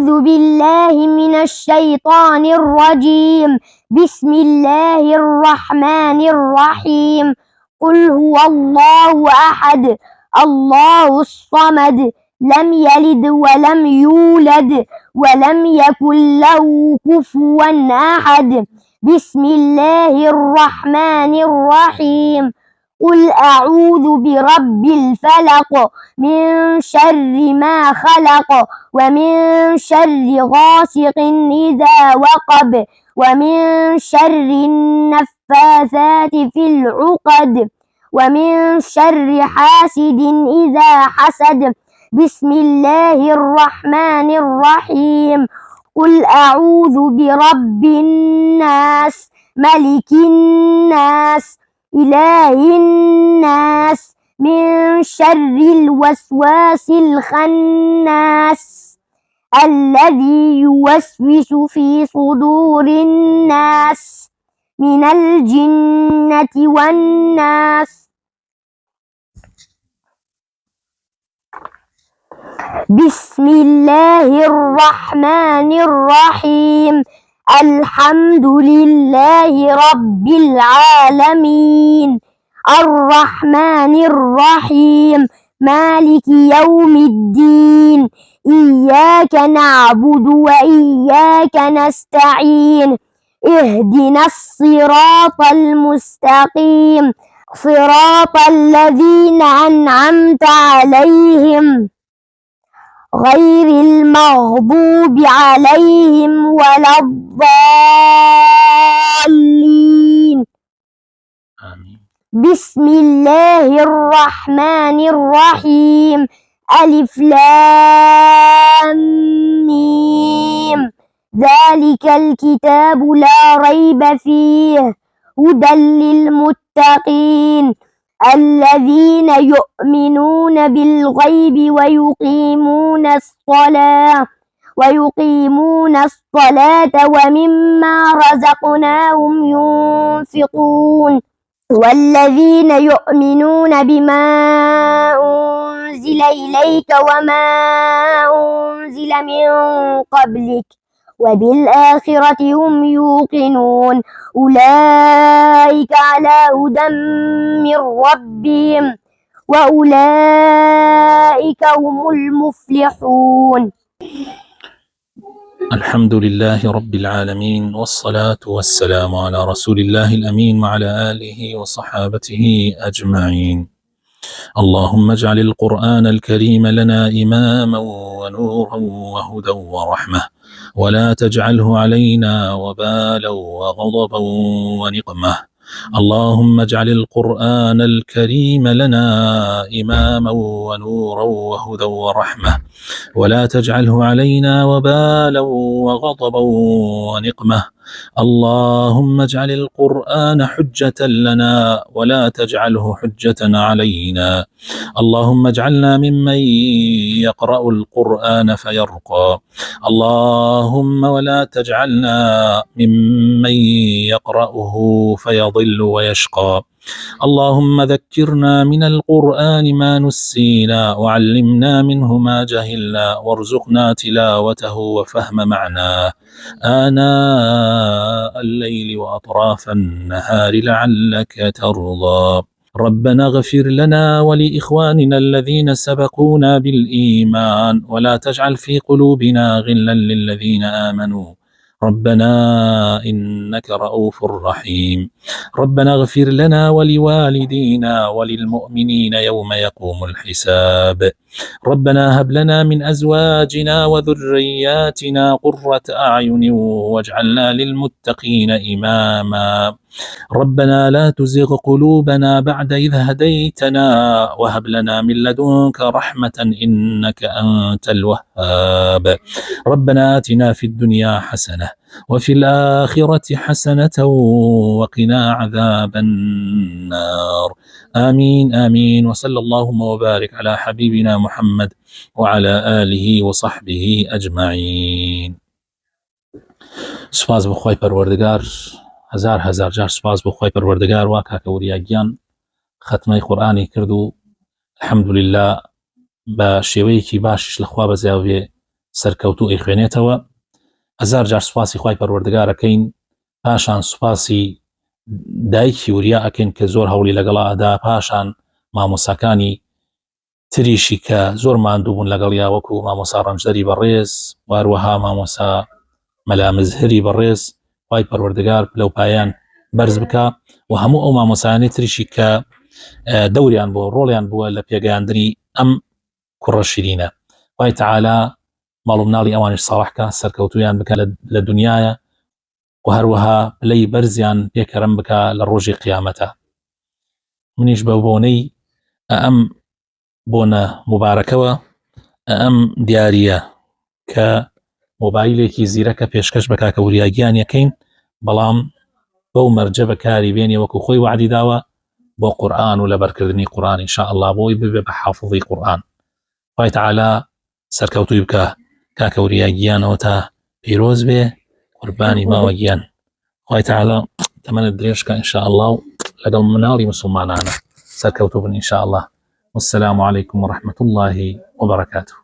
أعوذ بالله من الشيطان الرجيم. بسم الله الرحمن الرحيم. قل هو الله أحد الله الصمد لم يلد ولم يولد ولم يكن له كفوا أحد. بسم الله الرحمن الرحيم. قل أعوذ برب الفلق من شر ما خلق ومن شر غاسق إذا وقب ومن شر النفاثات في العقد ومن شر حاسد إذا حسد. بسم الله الرحمن الرحيم. قل أعوذ برب الناس ملك الناس إله الناس من شر الوسواس الخناس الذي يوسوس في صدور الناس من الجنة والناس. بسم الله الرحمن الرحيم. الحمد لله رب العالمين الرحمن الرحيم مالك يوم الدين إياك نعبد وإياك نستعين اهدنا الصراط المستقيم صراط الذين أنعمت عليهم غير المغضوب عليهم ولا الضالين. آمين. بسم الله الرحمن الرحيم. ألف لام ميم ذلك الكتاب لا ريب فيه هدى للمتقين الذين يؤمنون بالغيب ويقيمون الصلاة ومما رزقناهم ينفقون والذين يؤمنون بما أنزل إليك وما أنزل من قبلك وبالآخرة هم يوقنون أولئك على هدى من ربهم وأولئك هم المفلحون. الحمد لله رب العالمين والصلاة والسلام على رسول الله الأمين وعلى آله وصحابته أجمعين. اللهم اجعل القرآن الكريم لنا إماما ونورا وهدى ورحمة ولا تجعله علينا وبالا وغضبا ونقمة. اللهم اجعل القرآن الكريم لنا إماما ونورا وهدى ورحمة ولا تجعله علينا وبالا وغضبا ونقمة. اللهم اجعل القرآن حجة لنا ولا تجعله حجة علينا. اللهم اجعلنا ممن يقرأ القرآن فيرقى. اللهم ولا تجعلنا ممن يقرأه فيضل ويشقى. اللهم ذكرنا من القرآن ما نسينا وعلمنا منه ما جهلنا وارزقنا تلاوته وفهم معناه آناء الليل وأطراف النهار لعلك ترضى. ربنا اغفر لنا ولإخواننا الذين سبقونا بالإيمان ولا تجعل في قلوبنا غلا للذين آمنوا ربنا إنك رؤوف رحيم. ربنا اغفر لنا ولوالدينا وللمؤمنين يوم يقوم الحساب. ربنا هب لنا من أزواجنا وذرياتنا قرة أعين واجعلنا للمتقين إماما. ربنا لا تزغ قلوبنا بعد إذ هديتنا وهب لنا من لدنك رحمة إنك أنت الوهاب. ربنا آتنا في الدنيا حسنة وفي الآخرة حسنة وقنا عذاب النار. آمين آمين. وصلى اللهم وبارك على حبيبنا محمد وعلى آله وصحبه أجمعين. سپاس بخوای پروردگار، هزار جار سپاس بخوای پروردگار وا کاکە وریاگیان ختمەی قورئانی کرد و الحەمدولله بە شێوەیەکی باشیش لەخوا بەزیاو بێ سەرکەوتوو ئەیخوێنێتەوە. هەزار جار سوپاسی خوای پەروەردگارەکەین، پاشان سوپاسی دایکی وریا ئەکەین کە زۆر هەوڵی لەگەڵا ئەدا، پاشان مامۆساکانی تریشی کە زۆر ماندوو بوون لەگەڵیا وەکو مامۆسا ڕەنجدەری بەڕێز، واروەها مامۆسا مەلامزهری بەڕێز، خوای پەروەردگار لەو پایان بەرز بکە و هەموو ئەو مامۆسایانی تریشی کە دەوریان بۆ ڕۆڵیان بووە لە پێگەیاندنی ئەم کوڕە شیرینە. خوای تەعالا ماڵ و مناڵی ئەوانش ساڵحکە، سەرکەوتویان بکە لە دنیاە و هەروەها پلەی بەرزیان پێکەرم بکە لە ڕۆژی قیامەتە. منیش بە بۆنەی ئەم بۆنە مبارەکەوە ئەم دیاریە کە مۆبایلێکی زیرەکە پێشکەش بە کاکە وریاگیان یەکەین، بەڵام بەو مەرجە بەکاری بێنێ وەکو خۆی وعدی داوە بۆ قورئان و لەبەرکردنی قورئان ئینشاء الله بۆی ببێ بە حافظی قورئان. خوای تەعالا سەرکەوتووی بکە کاکە وریاگیانەوە تا پیرۆز بێ، قوربانی ماوە گیان. خوای تەعالا تەمەنت درێژکە ئینشاء الله و لەگەڵ مناڵی مسلمانانە سەرکەوتوو بن ئینشاء الله. والسلام عليكم ورحمة الله وبركاته.